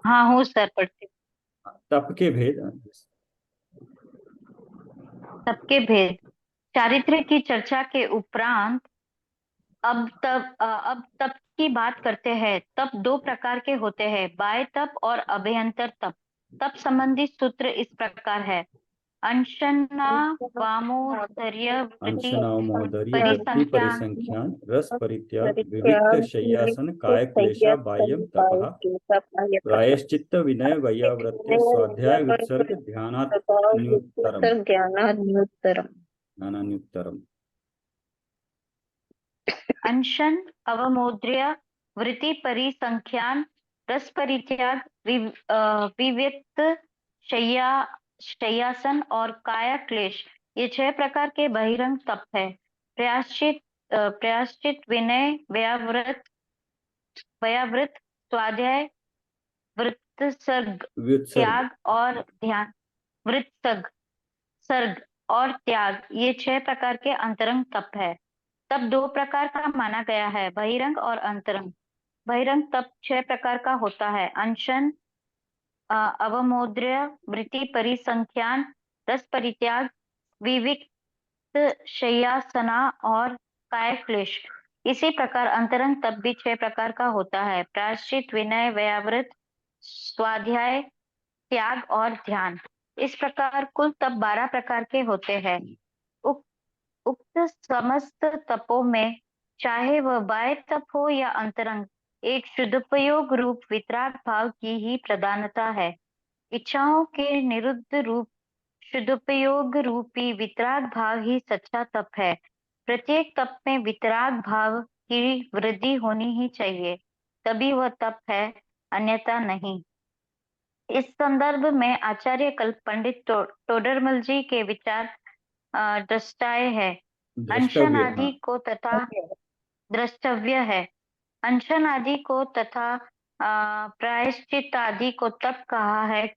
हाँ हूँ सर, पढ़ती तप के भेद। हूँ। सबके भेद। चारित्र्य की चर्चा के उपरांत अब तप की बात करते हैं। तप दो प्रकार के होते हैं, बाह्य तप और अभ्यंतर तप। तप संबंधी सूत्र इस प्रकार है। अंशना वामोदर्य वृत्ति अंशनाव महोदर्य वृत्ति परिसंख्या परिसंख्यान रस परित्याग विविक्त शय्यासन काय क्लेशा बाह्यम तपः प्रायश्चित्त विनय वैयावृत्य स्वाध्याय वित्सर्ग ध्यानान्युत्तरम। ध्यानान्युत्तरम। अनशन, अवमोद्र्य, वृत्ति परिसंख्यान, रस परित्याग, विविक्त शय्या शय्यासन और काया क्लेश, ये छह प्रकार के बहिरंग तप है। प्रायश्चित, विनय, व्यावृत, स्वाध्याय, वृत्तसर्ग, व्युत्सर्ग। त्याग और ध्यान। वृत्तसर्ग, सर्ग और त्याग, ये छह प्रकार के अंतरंग तप है। तप दो प्रकार का माना गया है, बहिरंग और अंतरंग। बहिरंग तप छह प्रकार का होता है। अनशन, अवमोद्र्य, वृत्ति परिसंख्यान, रस परित्याग, विविक्त शय्यासना और काय क्लेश। इसी प्रकार अंतरंग तप भी छह प्रकार का होता है। प्रायश्चित, विनय, व्यावृत, स्वाध्याय, त्याग और ध्यान। इस प्रकार कुल तप 12 प्रकार के होते हैं। उक्त उक्त समस्त तपों में, चाहे वह बाह्य तप हो या अंतरंग, एक शुद्धोपयोग रूप वितराग भाव की ही प्रधानता है। इच्छाओं के निरुद्ध रूप शुद्धोपयोग रूपी वितराग भाव ही सच्चा तप है। प्रत्येक तप में वितराग भाव की वृद्धि होनी ही चाहिए, तभी वह तप है, अन्यथा नहीं। इस संदर्भ में आचार्य कल्प पंडित टोडरमल जी के विचार दृष्टाय है। अनशन द्रष्टव्य। हाँ। आदि को तथा द्रष्टव्य है। अनशन आदि को तथा प्रायश्चित आदि को तप कहा है,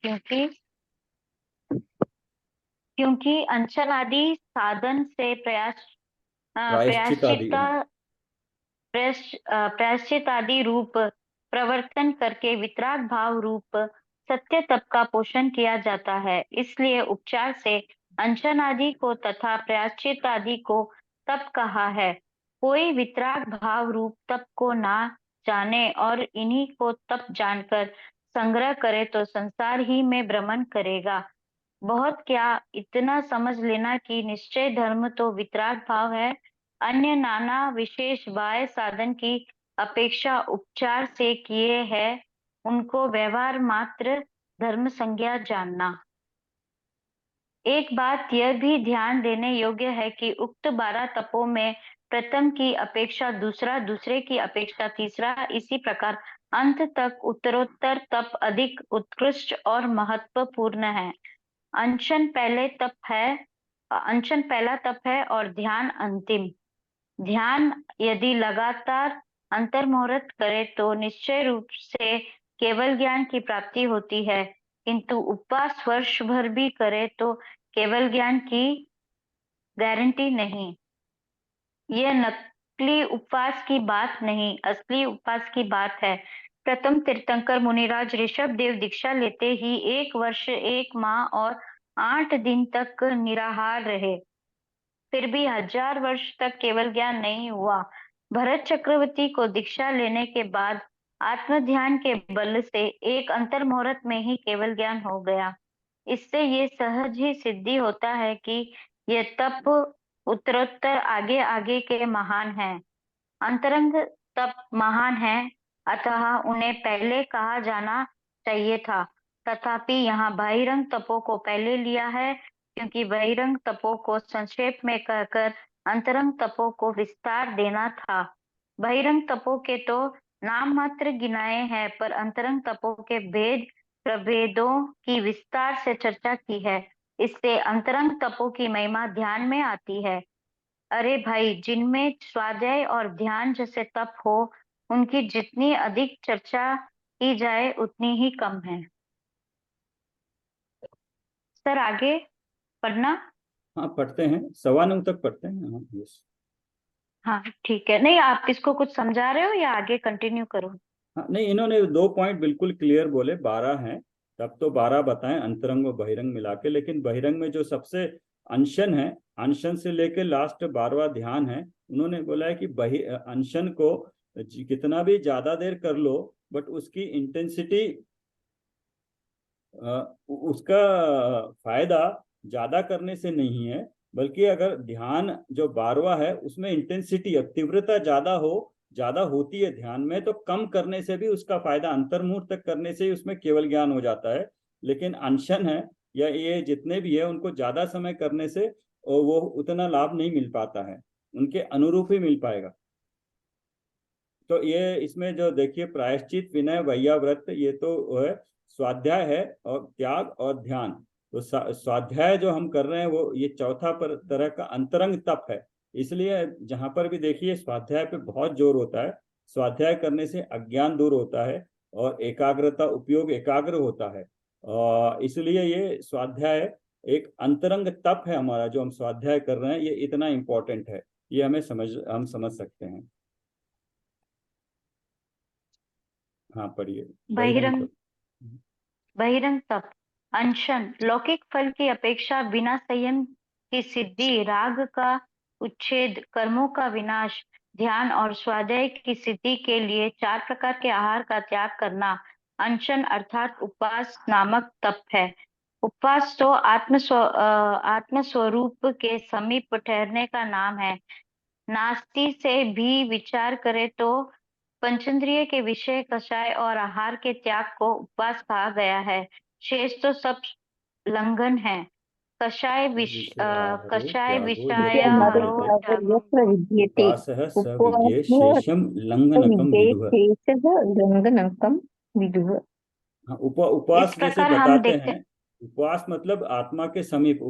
क्योंकि अनशन आदि साधन से प्रायश्चित आदि। प्रायश्चित हाँ। प्रायश्चित आदि रूप प्रवर्तन करके वितराग भाव रूप सत्य तप का पोषण किया जाता है। इसलिए उपचार से अनशन आदि को तथा प्रायश्चित आदि को तप कहा है। कोई वितराग भाव रूप तप को ना जाने और इन्हीं को तप जानकर संग्रह करे तो संसार ही में भ्रमण करेगा। बहुत क्या, इतना समझ लेना कि निश्चय धर्म तो वितराग भाव है। अन्य नाना विशेष बाह्य साधन की अपेक्षा उपचार से किए है, उनको व्यवहार मात्र धर्म संज्ञा जानना। एक बात यह भी ध्यान देने योग्य है कि उक्त 12 तपों में प्रथम की अपेक्षा दूसरा, दूसरे की अपेक्षा तीसरा, इसी प्रकार अंत तक उत्तरोत्तर तप अधिक उत्कृष्ट और महत्वपूर्ण है। अनशन पहला तप है और ध्यान अंतिम। ध्यान यदि लगातार अंतर्मुहूर्त करे तो निश्चय रूप से केवल ज्ञान की प्राप्ति होती है, किंतु उपवास वर्ष भर भी करे तो केवल ज्ञान की गारंटी नहीं। यह नकली उपवास की बात नहीं, असली उपवास की बात है। प्रथम तीर्थंकर मुनिराज ऋषभ देव दीक्षा लेते ही 1 वर्ष 1 माह और 8 दिन तक निराहार रहे, फिर भी 1000 वर्ष तक केवल ज्ञान नहीं हुआ। भरत चक्रवर्ती को दीक्षा लेने के बाद आत्म ध्यान के बल से एक अंतर्मुहूर्त में ही केवल ज्ञान हो गया। इससे ये सहज ही सिद्धि होता है कि यह तप उत्तरोत्तर आगे आगे के महान हैं। अंतरंग तप महान है, अतः उन्हें पहले कहा जाना चाहिए था। तथापि यहाँ बहिरंग तपों को पहले लिया है, क्योंकि बहिरंग तपों को संक्षेप में कहकर अंतरंग तपों को विस्तार देना था। बहिरंग तपों के तो नाम मात्र गिनाए हैं, पर अंतरंग तपों के भेद प्रभेदों की विस्तार से चर्चा की है। इससे अंतरंग तपों की महिमा ध्यान में आती है। अरे भाई, जिनमें स्वाध्याय और ध्यान जैसे तप हो, उनकी जितनी अधिक चर्चा की जाए उतनी ही कम है। सर आगे पढ़ना। हाँ, पढ़ते हैं, 9:15 तक पढ़ते हैं। हाँ, यस। हाँ ठीक है। नहीं, आप इसको कुछ समझा रहे हो या आगे कंटिन्यू करो? हाँ नहीं, इन्होंने 2 पॉइंट बिल्कुल क्लियर बोले, 12 हैं, तब तो 12 बताएं अंतरंग और बहिरंग मिला के। लेकिन बहिरंग में जो सबसे अनशन है, अनशन से लेके लास्ट 12वां ध्यान है, उन्होंने बोला है कि बहि अनशन को कितना भी ज्यादा देर कर लो, बट उसकी इंटेंसिटी, उसका फायदा ज्यादा करने से नहीं है, बल्कि अगर ध्यान जो 12वां है उसमें इंटेंसिटी, तीव्रता ज्यादा हो, ज्यादा होती है ध्यान में, तो कम करने से भी उसका फायदा, अंतर्मुख तक करने से ही उसमें केवल ज्ञान हो जाता है। लेकिन अनशन है या ये जितने भी है, उनको ज्यादा समय करने से वो उतना लाभ नहीं मिल पाता है, उनके अनुरूप ही मिल पाएगा। तो ये इसमें जो देखिए, प्रायश्चित, विनय, वैयाव्रत, ये तो है स्वाध्याय है, और त्याग और ध्यान। तो स्वाध्याय जो हम कर रहे हैं वो ये चौथा पर तरह का अंतरंग तप है। इसलिए जहां पर भी देखिए स्वाध्याय पे बहुत जोर होता है। स्वाध्याय करने से अज्ञान दूर होता है और एकाग्रता, उपयोग एकाग्र होता है। और इसलिए ये स्वाध्याय एक अंतरंग तप है हमारा, जो हम स्वाध्याय कर रहे हैं, ये इतना इम्पोर्टेंट है, ये हम समझ सकते हैं। हाँ पढ़िए। बहिरंग बहिरंग तो। बहिरंग तप। अनशन लौकिक फल की अपेक्षा बिना संयम की सिद्धि, राग का उच्छेद, कर्मों का विनाश, ध्यान और स्वाध्याय की सिद्धि के लिए 4 प्रकार के आहार का त्याग करना अनशन अर्थात उपवास नामक तप है। उपवास तो आत्म स्वरूप के समीप ठहरने का नाम है। नास्ति से भी विचार करें तो पंचेंद्रिय के विषय, कषाय और आहार के त्याग को उपवास कहा गया है। शेष तो सब लंघन है। विषयाहारो कषाय त्यागो यत्र विषयाहारो विद्यते, त्यागो यत्र विद्यते उपवासः स विद्ये उपवासः शेषम लंघनकम विदुः। विद्येशः लङ्घनकं विदुः। हाँ, इस उपवास जैसे प्रकार हम बताते देखते हैं, उपवास मतलब आत्मा के समीप,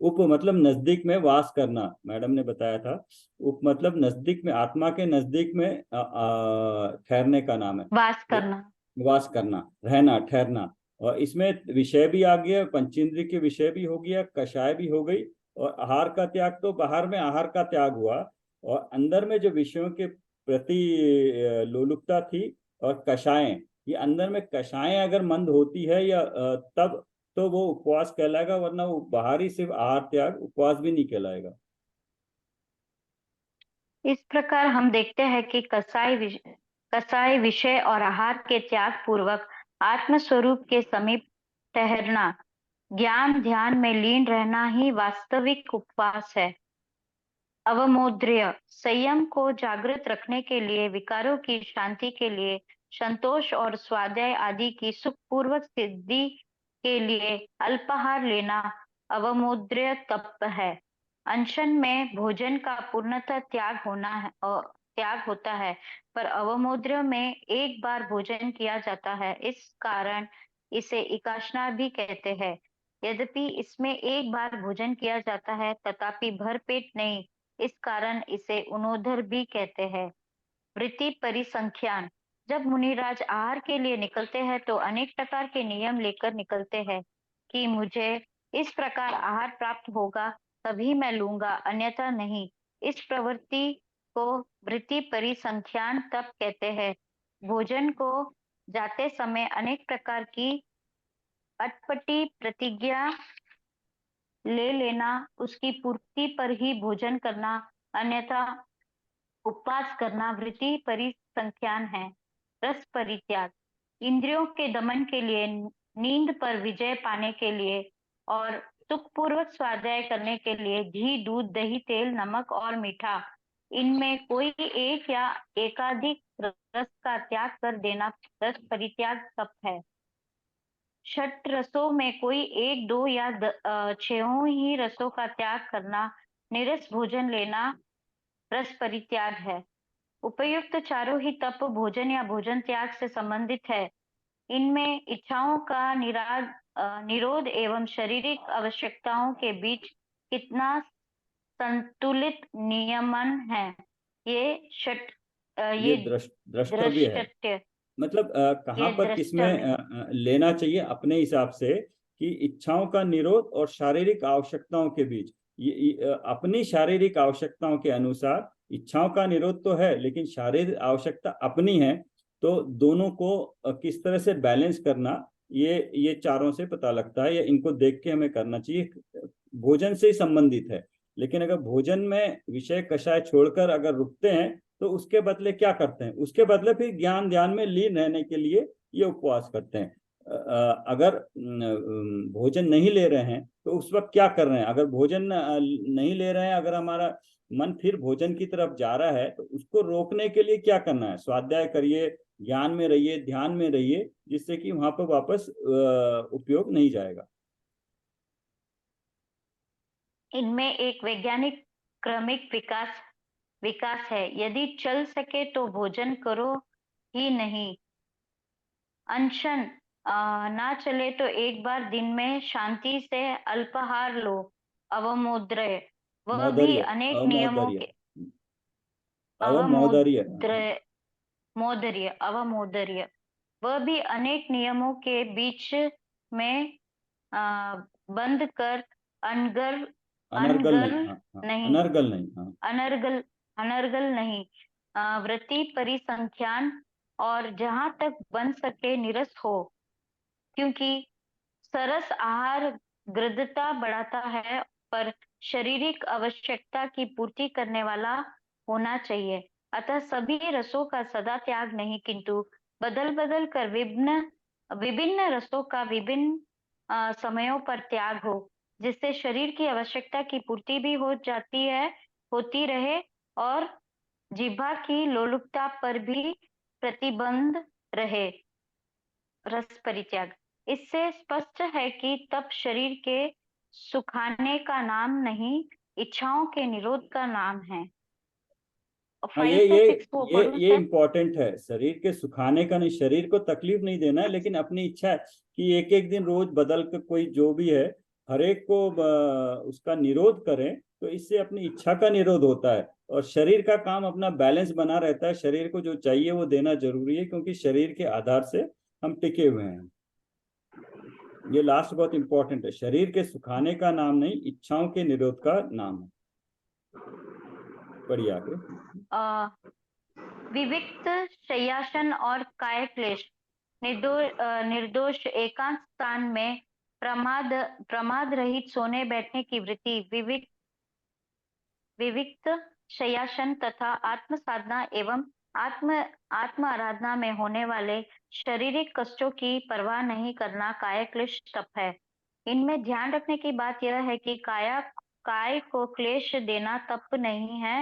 उप मतलब नजदीक में वास करना, मैडम ने बताया था। उप मतलब नजदीक में, आत्मा के नजदीक में ठहरने का नाम है। वास तो करना। वास करना, रहना, ठहरना। और इसमें विषय भी आ गया, पंचेंद्रिय के विषय भी हो गया, कषाय भी हो गई, और आहार का त्याग तो बाहर में आहार का त्याग हुआ, और अंदर में जो विषयों के प्रति लोलुपता थी, और कषायें, ये अंदर में कषायें अगर मंद होती है या तब तो वो उपवास कहलाएगा, वरना वो बाहरी सिर्फ आहार त्याग उपवास भी नहीं कहलाएगा। इस प्रकार हम देखते हैं कि कसाय विषय और आहार के त्याग पूर्वक आत्म स्वरूप के समीप ठहरना, ज्ञान ध्यान में लीन रहना ही वास्तविक उपवास है। अवमोद्र्य संयम को जागृत रखने के लिए, विकारों की शांति के लिए, संतोष और स्वाध्याय आदि की सुखपूर्वक सिद्धि के लिए अल्पाहार लेना अवमोद्र्य तप है। अनशन में भोजन का पूर्णतः त्याग होता है, पर अवमोद्र्य में एक बार भोजन किया जाता है, इस कारण इसे एकाशना भी कहते हैं। यद्यपि इसमें एक बार भोजन किया जाता है, तथापि भरपेट नहीं, इस कारण इसे उनोदर भी कहते हैं। वृत्ति परिसंख्यान। जब मुनिराज आहार के लिए निकलते हैं तो अनेक प्रकार के नियम लेकर निकलते हैं कि मुझे इस प्रकार आहार प्राप्त होगा तभी मैं लूंगा, अन्यथा नहीं। इस प्रवृत्ति को वृत्ति परिसंख्यान तब कहते हैं। भोजन को जाते समय अनेक प्रकार की अटपटी प्रतिज्ञा ले लेना, उसकी पूर्ति पर ही भोजन करना, अन्यथा उपवास करना वृत्ति परिसंख्यान है। रस परित्याग। इंद्रियों के दमन के लिए, नींद पर विजय पाने के लिए और सुखपूर्वक स्वाध्याय करने के लिए घी, दूध, दही, तेल, नमक और मीठा, इनमें कोई एक या एकाधिक रस का त्याग कर देना रस परित्याग तप है। षट रसों में कोई एक, दो या 6 ही रसों का त्याग करना, निरस भोजन लेना रस परित्याग है। उपयुक्त चारों ही तप भोजन या भोजन त्याग से संबंधित है। इनमें इच्छाओं का निरोध एवं शारीरिक आवश्यकताओं के बीच कितना संतुलित नियमन है, ये ये द्रष्टव्य है। दृष्टव्य मतलब कहाँ ये पर किसमें द्रष्टव्य लेना चाहिए अपने हिसाब से, कि इच्छाओं का निरोध और शारीरिक आवश्यकताओं के बीच, अपनी शारीरिक आवश्यकताओं के अनुसार, इच्छाओं का निरोध तो है लेकिन शारीरिक आवश्यकता अपनी है, तो दोनों को किस तरह से बैलेंस करना, ये चारों से पता लगता है, या इनको देख के हमें करना चाहिए। भोजन से ही संबंधित है, लेकिन अगर भोजन में विषय कषाय छोड़कर अगर रुकते हैं तो उसके बदले क्या करते हैं, उसके बदले फिर ज्ञान ध्यान में लीन रहने के लिए ये उपवास करते हैं। अगर भोजन नहीं ले रहे हैं तो उस वक्त क्या कर रहे हैं, अगर भोजन नहीं ले रहे हैं, अगर हमारा मन फिर भोजन की तरफ जा रहा है तो उसको रोकने के लिए क्या करना है, स्वाध्याय करिए, ज्ञान में रहिए, ध्यान में रहिए, जिससे कि वहां पर वापस उपयोग नहीं जाएगा। इनमें एक वैज्ञानिक क्रमिक विकास है। यदि चल सके तो भोजन करो ही नहीं, अनशन ना चले तो एक बार दिन में शांति से अल्पाहार लो, अवमोद्रय वह भी मौदर्य, अनेक नियमों अवमौदर्य, के अवमौदर्य। अवमोद्रय अवमोदर्य वह भी अनेक नियमों के बीच में बंद कर अनगर अनर्गल नहीं, अनर्गल हाँ हाँ, नहीं अनर्गल नहीं, हाँ। अनर्गल अनर्गल नहीं, व्रति परिसंख्यान और जहां तक बन सके निरस हो, क्योंकि सरस आहार गृद्धता बढ़ाता है, पर शारीरिक आवश्यकता की पूर्ति करने वाला होना चाहिए। अतः सभी रसों का सदा त्याग नहीं, किंतु बदल बदल कर विभिन्न विभिन्न रसों का विभिन्न समयों पर त्याग हो, जिससे शरीर की आवश्यकता की पूर्ति भी हो जाती है, होती रहे, और जिह्वा की लोलुपता पर भी प्रतिबंध रहे। रस परित्याग, इससे स्पष्ट है कि तप शरीर के सुखाने का नाम नहीं, इच्छाओं के निरोध का नाम है। हाँ, 5 से 6 को पढ़ूं ये सर? इम्पोर्टेंट है, शरीर के सुखाने का नहीं, शरीर को तकलीफ नहीं देना है, लेकिन अपनी इच्छा है कि एक एक दिन रोज बदल कर कोई जो भी है हर एक को उसका निरोध करें, तो इससे अपनी इच्छा का निरोध होता है, और शरीर का काम अपना बैलेंस बना रहता है। शरीर को जो चाहिए वो देना जरूरी है, क्योंकि शरीर के आधार से हम टिके हुए हैं। ये लास्ट बहुत इंपॉर्टेंट है, शरीर के सुखाने का नाम नहीं, इच्छाओं के निरोध का नाम है। पढ़िए आगे। विविक्त शय्यासन और काय क्लेश, निर्दोष एकांत स्थान में प्रमाद रहित सोने बैठने की वृत्ति, विविक्त शय्यासन तथा आत्म साधना एवं आत्म आराधना में होने वाले शारीरिक कष्टों की परवाह नहीं करना काय क्लेश तप है। इनमें ध्यान रखने की बात यह है कि काय को क्लेश देना तप नहीं है,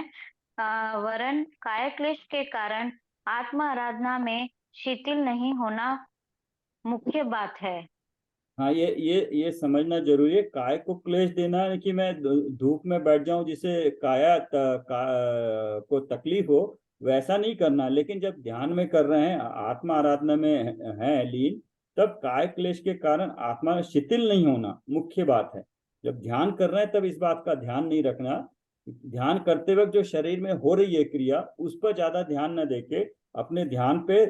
वरन काय क्लेश के कारण आत्म आराधना में शिथिल नहीं होना मुख्य बात है। हाँ, ये समझना जरूरी है, काय को क्लेश देना है कि मैं धूप में बैठ जाऊं जिससे को तकलीफ हो, वैसा नहीं करना। लेकिन जब ध्यान में कर रहे हैं, आत्मा आराधना में है लीन, तब काय क्लेश के कारण आत्मा शिथिल नहीं होना मुख्य बात है। जब ध्यान कर रहे हैं तब इस बात का ध्यान नहीं रखना, ध्यान करते वक्त जो शरीर में हो रही है क्रिया उस पर ज्यादा ध्यान न देके अपने ध्यान पे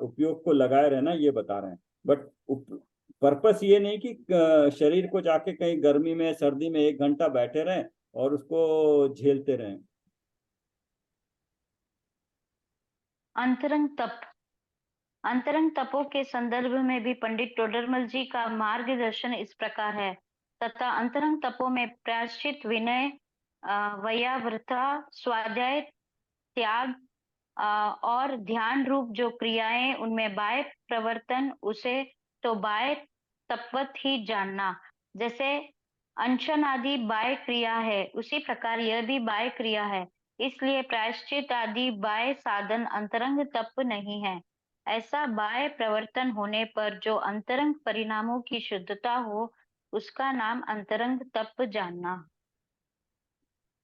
उपयोग को लगाए रहना, ये बता रहे हैं। बट पर्पस ये नहीं कि शरीर को जाके कहीं गर्मी में सर्दी में 1 घंटा बैठे रहें और उसको झेलते रहें। अंतरंग तपों के संदर्भ में भी पंडित टोडरमल जी का मार्गदर्शन इस प्रकार है। तथा अंतरंग तपों में प्रायश्चित, विनय, वयाव्रता, स्वाध्याय, त्याग और ध्यान रूप जो क्रियाएं, उनमें बाह्य प्रवर्तन, उसे तो बाह्य तपवत ही जानना। जैसे अनशन आदि बाह्य क्रिया है, उसी प्रकार यह भी बाह्य क्रिया है। इसलिए प्रायश्चित आदि बाह्य साधन अंतरंग तप नहीं है। ऐसा बाह्य प्रवर्तन होने पर जो अंतरंग परिणामों की शुद्धता हो, उसका नाम अंतरंग तप जानना।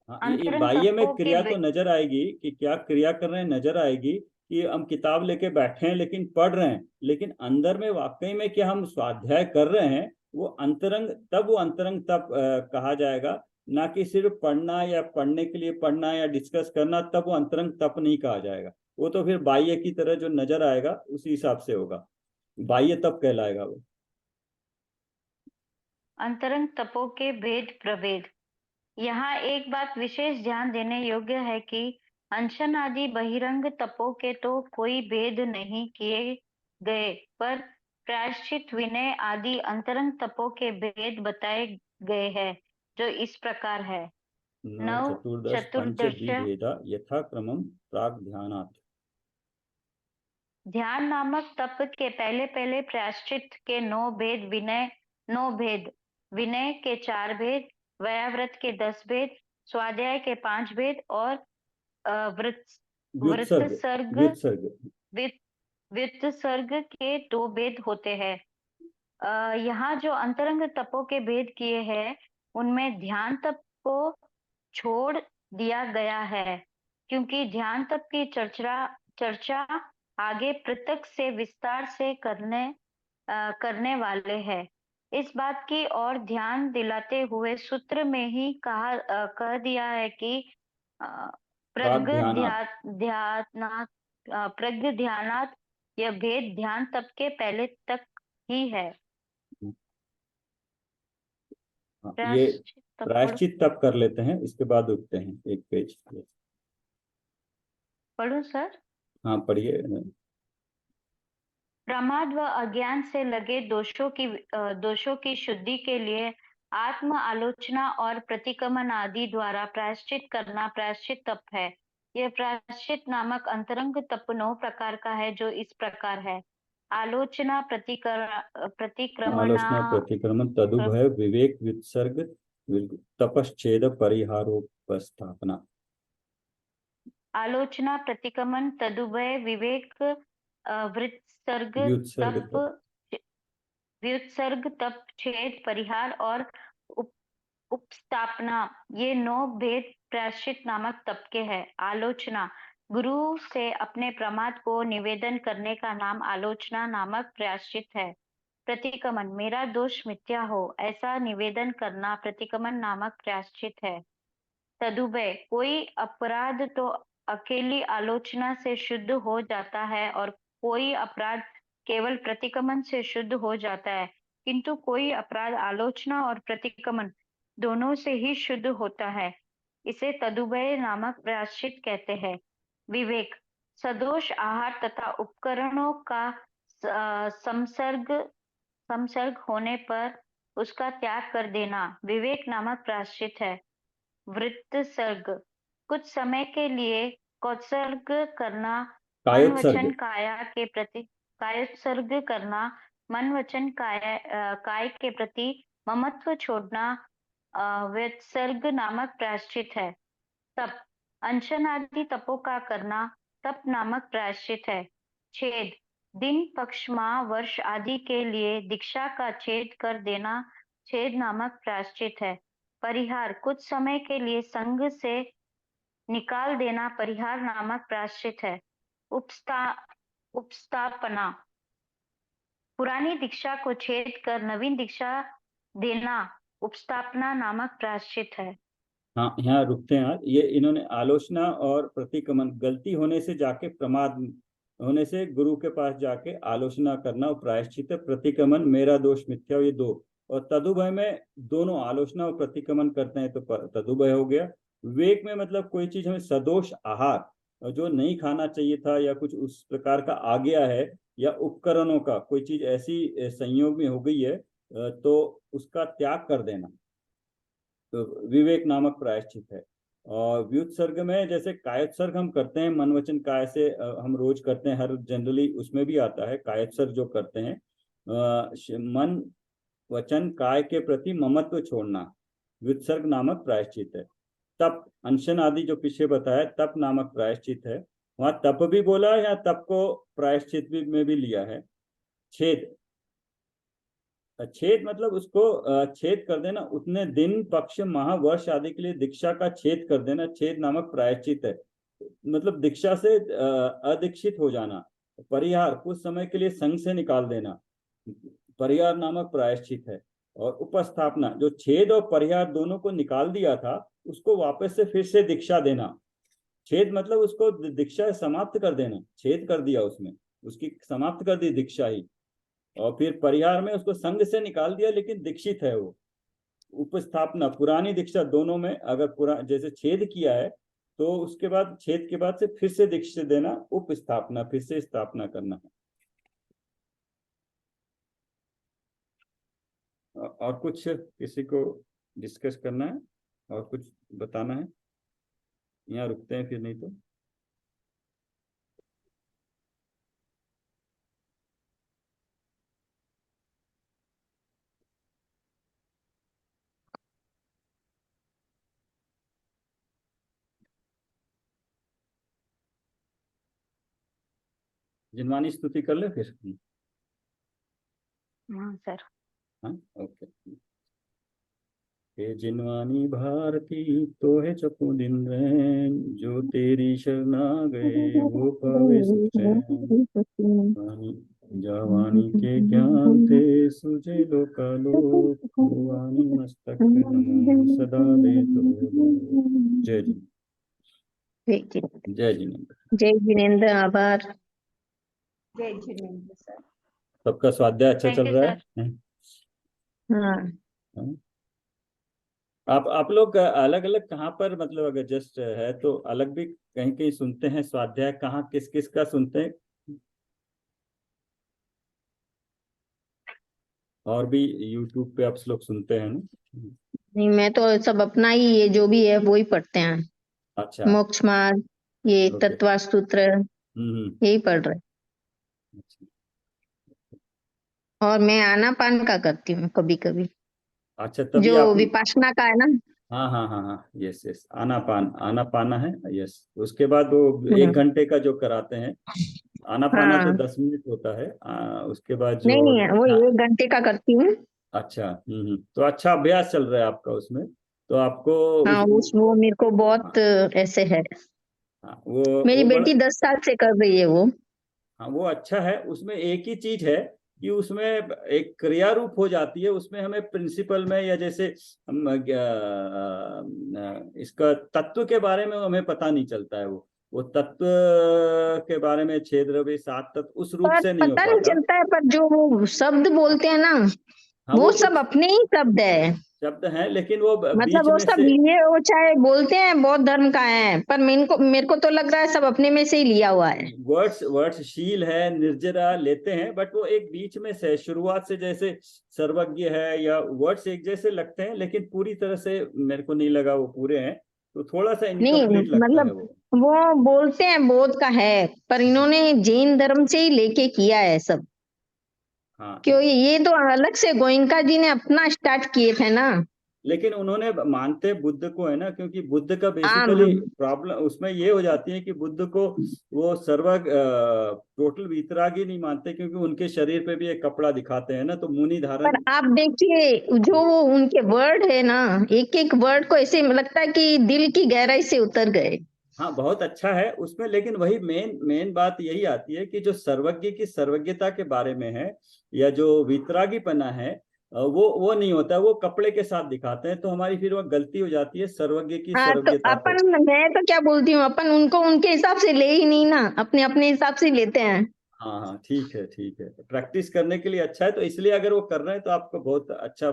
हाँ, ये अंतरंग बाह्य में तपों के क्रिया तो नजर आएगी कि क्या क्रिया कर रहे हैं, नजर आएगी कि हम किताब लेके बैठे हैं लेकिन पढ़ रहे हैं, लेकिन अंदर में वाकई में क्या हम स्वाध्याय कर रहे हैं, वो अंतरंग, तब वो अंतरंग तब कहा जाएगा। ना कि सिर्फ पढ़ना या पढ़ने के लिए पढ़ना या डिस्कस करना, तब वो अंतरंग तप नहीं कहा जाएगा। वो तो फिर बाह्य की तरह जो नजर आएगा उसी हिसाब से होगा, बाह्य तप कहलाएगा वो। अंतरंग तपों के भेद प्रभेद। यहाँ एक बात विशेष ध्यान देने योग्य है कि अनशन आदि बहिरंग तपों के तो कोई भेद नहीं किए गए, पर प्रायश्चित विनय आदि अंतरंग तपों के भेद बताए गए हैं, जो इस प्रकार है। न नव चतुर्दश पंच चतुर्दश विभेदा यथाक्रमम प्राग ध्यानात्। ध्यान नामक तप के पहले पहले प्रायश्चित के 9 भेद, विनय के 4 भेद, व्याव्रत के 10 भेद, स्वाध्याय के 5 भेद और वृत व्युत्सर्ग वृत्तसर्ग व्युत्सर्ग व्युत्सर्ग के 2 भेद होते हैं। यहाँ जो अंतरंग तपों के भेद किए हैं, उनमें ध्यान तप को छोड़ दिया गया है, क्योंकि ध्यान तप की चर्चा आगे पृथक से विस्तार से करने वाले हैं। इस बात की ओर ध्यान दिलाते हुए सूत्र में ही कह दिया है कि प्राग ध्यानात्। प्रज्ञ ध्यानात् यह भेद ध्यान तप के पहले तक ही है। ये प्रायश्चित तप प्रायश्चित तप कर लेते हैं, इसके बाद उठते हैं एक पेज। पढ़ूं सर? हाँ पढ़िए। प्रमाद व अज्ञान से लगे दोषों की शुद्धि के लिए आत्म आलोचना और प्रतिक्रमण आदि द्वारा प्रायश्चित करना प्रायश्चित तप है। यह प्रायश्चित नामक अंतरंग तप 9 प्रकार का है, जो इस प्रकार है। आलोचना आलोचना प्रतिक्रमण तदुभय विवेक व्युत्सर्ग तपश्चेद परिहारोपस्थापना। आलोचना प्रतिक्रमण तदुभय विवेक व्युत्सर्ग व्युत्सर्ग तप व्युत्सर्ग तप छेद परिहार और उपस्थापना, ये 9 भेद प्रायश्चित नामक तप के हैं। आलोचना, गुरु से अपने प्रमाद को निवेदन करने का नाम आलोचना नामक प्रायश्चित है। प्रतिक्रमण, मेरा दोष मिथ्या हो ऐसा निवेदन करना प्रतिक्रमण नामक प्रायश्चित है। तदुभय, कोई अपराध तो अकेली आलोचना से शुद्ध हो जाता है और कोई अपराध केवल प्रतिक्रमण से शुद्ध हो जाता है, किंतु कोई अपराध आलोचना और प्रतिक्रमण दोनों से ही शुद्ध होता है। इसे तदुभय नामक प्रायश्चित कहते हैं। विवेक, सदोष आहार तथा उपकरणों का संसर्ग होने पर उसका त्याग कर देना विवेक नामक प्रायश्चित है। वृत्तसर्ग, कुछ समय के लिए कौत्सर्ग करना, मन वचन कायोत्सर्ग करना, मन वचन काय के प्रति ममत्व छोड़ना व्युत्सर्ग नामक प्रायश्चित है। तप, अनशन आदि तपों का करना तप नामक प्रायश्चित है। छेद, दिन पक्ष माह वर्ष आदि के लिए दीक्षा का छेद कर देना छेद नामक प्रायश्चित है। परिहार, कुछ समय के लिए संग से निकाल देना परिहार नामक प्रायश्चित है। उपस्थापना, पुरानी दीक्षा को छेद कर नवीन दीक्षा देना उपस्थापना नामक प्रायश्चित है। हाँ यहाँ रुकते हैं आज। ये इन्होंने आलोचना और प्रतिक्रमण, गलती होने से जाके प्रमाद होने से गुरु के पास जाके आलोचना करना और प्रायश्चित, प्रतिक्रमण मेरा दोष मिथ्या, ये 2। और तदुभय में दोनों आलोचना और प्रतिक्रमण करते हैं तो तदुभय हो गया। विवेक में मतलब कोई चीज हमें सदोष आहार जो नहीं खाना चाहिए था या कुछ उस प्रकार का आ गया है, या उपकरणों का कोई चीज ऐसी संयोग में हो गई है तो उसका त्याग कर देना तो विवेक नामक प्रायश्चित है। और व्युत्सर्ग में जैसे कायोत्सर्ग हम करते हैं, मन वचन काय से हम रोज करते हैं, हर जनरली उसमें भी आता है कायोत्सर्ग जो करते हैं, मन वचन काय के प्रति ममत्व छोड़ना व्युत्सर्ग नामक प्रायश्चित है। तप, अनशन आदि जो पीछे बताया तप नामक प्रायश्चित है, वहां तप भी बोला है या तप को प्रायश्चित में भी लिया है। छेद, छेद मतलब उसको छेद कर देना, उतने दिन पक्ष माह वर्ष आदि के लिए दीक्षा का छेद कर देना छेद नामक प्रायश्चित है। मतलब दीक्षा से अदीक्षित हो जाना। परिहार, कुछ समय के लिए संघ से निकाल देना परिहार नामक प्रायश्चित है। और उपस्थापना, जो छेद और परिहार दोनों को निकाल दिया था उसको वापस से फिर से दीक्षा देना। छेद मतलब उसको दीक्षा समाप्त कर देना, छेद कर दिया उसमें, उसकी समाप्त कर दी दीक्षा ही। और फिर परिहार में उसको संघ से निकाल दिया लेकिन दीक्षित है वो। उपस्थापना, पुरानी दीक्षा दोनों में अगर जैसे छेद किया है तो उसके बाद छेद के बाद से फिर से दीक्षित देना, उपस्थापना, फिर से स्थापना करना है। और कुछ किसी को डिस्कस करना है और कुछ बताना है? यहाँ रुकते हैं फिर, नहीं तो। जिनवानी स्तुति कर ले फिर। हाँ सर। हाँ, ओके। हे जिनवानी भारती तो है चपू दिन रैन, जो तेरी शरणा गए वो पावे सुख चैन। वाणी जवानी के ज्ञान थे सुझे लोकालोक, वाणी मस्तक नमो सदा दे तो लोक। जय जी। जय जिनेन्द्र। जय जिनेन्द्र, आभार। जय जिनेन्द्र सर। सबका स्वाध्याय अच्छा थैंक चल यू रहा सर। है? हाँ, हाँ? आप लोग अलग अलग कहाँ पर, मतलब अगर जस्ट है तो अलग भी कहीं कहीं सुनते हैं स्वाध्याय? कहाँ किस किस का सुनते हैं? और भी यूट्यूब पे आप लोग सुनते हैं ना? नहीं मैं तो सब अपना ही, ये जो भी है वो ही पढ़ते हैं। अच्छा। मोक्ष मार्ग, ये ओके। तत्वास्तुत्र, हम्म। यही पढ़ रहे। अच्छा। और मैं आनापान का करती हूँ कभी कभी, अच्छा, तभी जो आप। विपासना का है ना। हाँ हाँ हाँ हाँ, यस यस, आनापान, आनापाना है, यस। उसके बाद वो हम्म, 1 घंटे का जो कराते हैं, आनापाना तो हाँ 10 मिनट होता है। उसके बाद जो। नहीं, वो हाँ, 1 घंटे का करती हूँ। अच्छा। तो अच्छा अभ्यास चल रहा है आपका उसमें, तो आपको हाँ वो मेरे को बहुत ऐसे है। हाँ, मेरी वो बड़ा। बेटी 10 साल से कर रही है वो। हाँ, वो अच्छा है। उसमें एक ही चीज है कि उसमें एक क्रिया रूप हो जाती है, उसमें हमें प्रिंसिपल में, या जैसे हम इसका तत्व के बारे में हमें पता नहीं चलता है। वो तत्व के बारे में, छेद द्रव्य सात तत्व उस रूप पर से नहीं हो पता नहीं पाता। चलता है, पर जो वो शब्द बोलते हैं ना, हाँ, वो वो सब कुछ अपने ही शब्द है। शब्द हैं, लेकिन वो मतलब बीच वो में सब से। लिए, वो चाहे बोलते हैं बौद्ध धर्म का है, पर मेरे को तो लग रहा है सब अपने में से ही लिया हुआ है। वर्ड्स वर्ड्स शील है, निर्जरा लेते हैं, बट वो एक बीच में से शुरुआत से, जैसे सर्वज्ञ है, या वर्ड्स एक जैसे लगते हैं, लेकिन पूरी तरह से मेरे को नहीं लगा वो पूरे हैं, तो थोड़ा सा नहीं इनकम्प्लीट लगता है मतलब वो। वो बोलते हैं बौद्ध का है, पर इन्होंने जैन धर्म से ही लेके किया है सब। हाँ, क्यों, ये तो अलग से गोइंका जी ने अपना स्टार्ट किए थे ना। लेकिन उन्होंने मानते बुद्ध को है ना, क्योंकि बुद्ध का हाँ बेसिकली प्रॉब्लम उसमें ये हो जाती है कि बुद्ध को वो टोटल वीतरागी नहीं मानते, क्योंकि उनके शरीर पे भी एक कपड़ा दिखाते हैं ना, तो मुनि पर धारण। आप देखिए, जो वो उनके वर्ड है ना, एक एक वर्ड को ऐसे लगता है कि दिल की गहराई से उतर गए। हाँ, बहुत अच्छा है उसमें, लेकिन वही मेन मेन बात यही आती है कि जो सर्वज्ञ की सर्वज्ञता के बारे में है, या जो वितरागीपना है, वो नहीं होता, वो कपड़े के साथ दिखाते हैं, तो हमारी फिर वो गलती हो जाती है सर्वज्ञ की हाँ तो सर्वज्ञता को। मैं तो क्या बोलती हूँ, अपन उनको उनके हिसाब से ले ही नहीं ना, अपने अपने हिसाब से लेते हैं। हाँ हाँ, ठीक है ठीक है, प्रैक्टिस करने के लिए अच्छा है, तो इसलिए अगर वो कर रहे हैं तो आपको बहुत अच्छा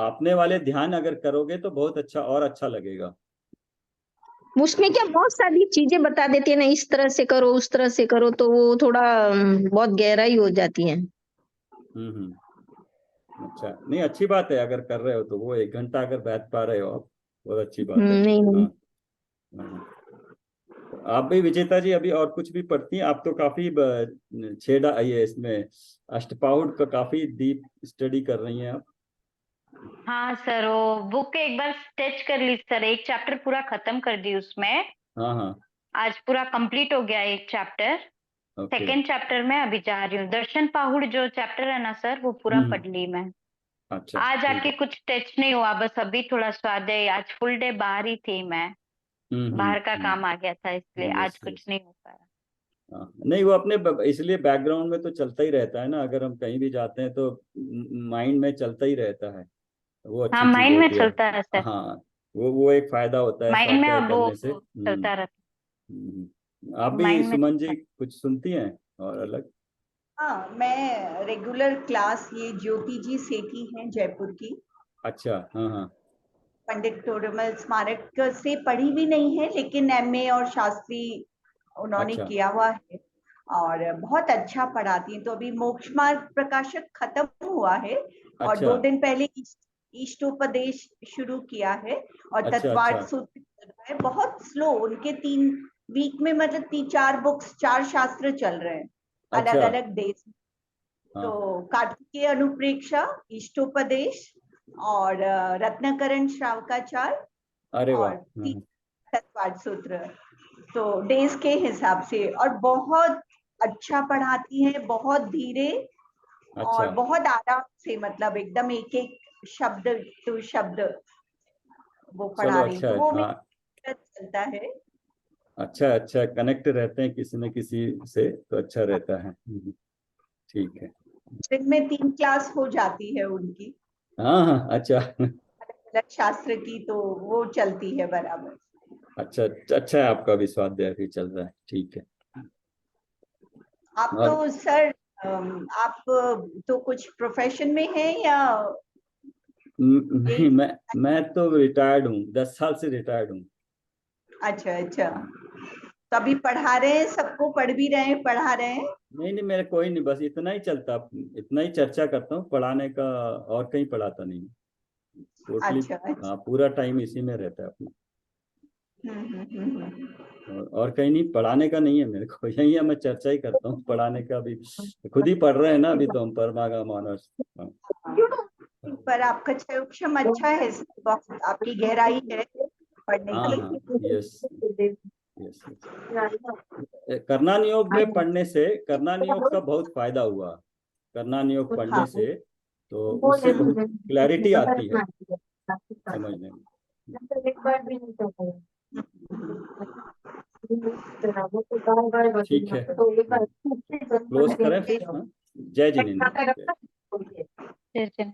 आपने वाले ध्यान अगर करोगे तो बहुत अच्छा और अच्छा लगेगा। उसमें क्या बहुत सारी चीजें बता देती है ना, इस तरह से करो उस तरह से करो, तो वो थोड़ा बहुत गहराई हो जाती है। अच्छा, नहीं, अच्छी बात है अगर कर रहे हो तो, वो 1 घंटा अगर बैठ पा रहे हो आप, बहुत अच्छी बात है। नहीं नहीं। हाँ हाँ। आप भी विजेता जी अभी और कुछ भी पढ़ती हैं? आप तो काफी छेड़ा ये इसमें अष्टपाहुड़ का काफी डीप स्टडी कर रही हैं आप। हाँ सर, वो बुक एक बार स्टेच कर ली सर, एक चैप्टर पूरा खत्म कर दी उसमें। हाँ हाँ। आज पूरा कंप्लीट हो गया एक चैप्टर। ओके। सेकंड चैप्टर में अभी जा रही हूँ। दर्शन पाहुड़ जो चैप्टर है ना सर, वो पूरा हम्म। पढ़ ली मैं। अच्छा, आज ठीक आके है। कुछ टच नहीं हुआ, बस अभी थोड़ा स्वाध्याय। आज फुल डे बाहर ही थी मैं, बाहर का काम आ गया था, इसलिए आज यस कुछ यस। नहीं हो पाया। हाँ, नहीं, वो अपने इसलिए बैकग्राउंड में तो चलता ही रहता है ना, अगर हम कहीं भी जाते हैं तो माइंड में चलता ही रहता है, वो हाँ, अच्छी चीज माइंड में होती है। चलता है सर। हाँ, वो एक फायदा होता है माइंड में स्वाध्याय अब वो करने से। चलता रहता आप है, भी माइंड में सुमन चलता जी है। कुछ सुनती हैं और अलग? हाँ, मैं रेगुलर क्लास, ये ज्योति जी सेठी हैं जयपुर की, अच्छा, हाँ हाँ। पंडित तोड़रमल स्मारक से पढ़ी भी नहीं है, लेकिन एमए और शास्त्री उन्होंने अच्छा। किया हुआ है और बहुत अच्छा पढ़ाती हैं। तो अभी मोक्ष मार्ग प्रकाशक खत्म हुआ है और अच्छा 2 दिन पहले इष्टोपदेश शुरू किया है और अच्छा तत्वार्थ अच्छा सूत्र चल रहा है। बहुत स्लो, उनके 3 वीक में मतलब 4 बुक्स, 4 शास्त्र चल रहे हैं अलग अच्छा। अलग डेज। हाँ तो कार्तिकेय अनुप्रेक्षा, इष्टोपदेश और रत्नाकरण श्रावकाचार अरे वाह। और तत्वार्थ सूत्र, तो डेज के हिसाब से। और बहुत अच्छा पढ़ाती है, बहुत धीरे और अच्छा बहुत आराम से, मतलब एकदम एक एक शब्द टू शब्द वो चलो पढ़ा रही, अच्छा तो है। वो हाँ मेरा चलता है। अच्छा अच्छा, कनेक्ट रहते हैं किसी न किसी से तो अच्छा रहता है। ठीक है। दिन में 3 क्लास हो जाती है उनकी हाँ हाँ अच्छा अलग शास्त्र की, तो वो चलती है बराबर। अच्छा अच्छा है, आपका भी स्वाध्याय भी चल रहा है। ठीक है। आप और तो सर आप तो कुछ प्रोफेशन में हैं या नहीं, यही? मैं तो रिटायर्ड हूँ, 10 साल से रिटायर्ड हूँ। अच्छा अच्छा, तो अभी पढ़ा रहे हैं, सबको पढ़ भी रहे हैं, पढ़ा रहे हैं? नहीं नहीं, मेरा कोई नहीं, बस इतना ही चलता, इतना ही चर्चा करता हूँ पढ़ाने का, और कहीं पढ़ाता नहीं टोटली। अच्छा अच्छा। हाँ पूरा टाइम इसी में रहता है अपना। हम्म। और कहीं नहीं, पढ़ाने का नहीं है मेरे को, यही है, मैं चर्चा ही करता हूँ पढ़ाने का। अभी खुद ही पढ़ रहे हैं ना अभी तो हम, परमागम ऑनर्स। पर आपका क्षम अच्छा है, बहुत आपकी गहराई है पढ़ने हाँ की। हाँ यस यस। करना नियोग में पढ़ने से, करना नियोग का बहुत फायदा हुआ। करना नियोग पढ़ने हाँ। से तो उससे बहुत क्लैरिटी आती है समझने में। ठीक है, क्लोज करें फिर। हाँ, जय जिनेन्द्र। जय जय।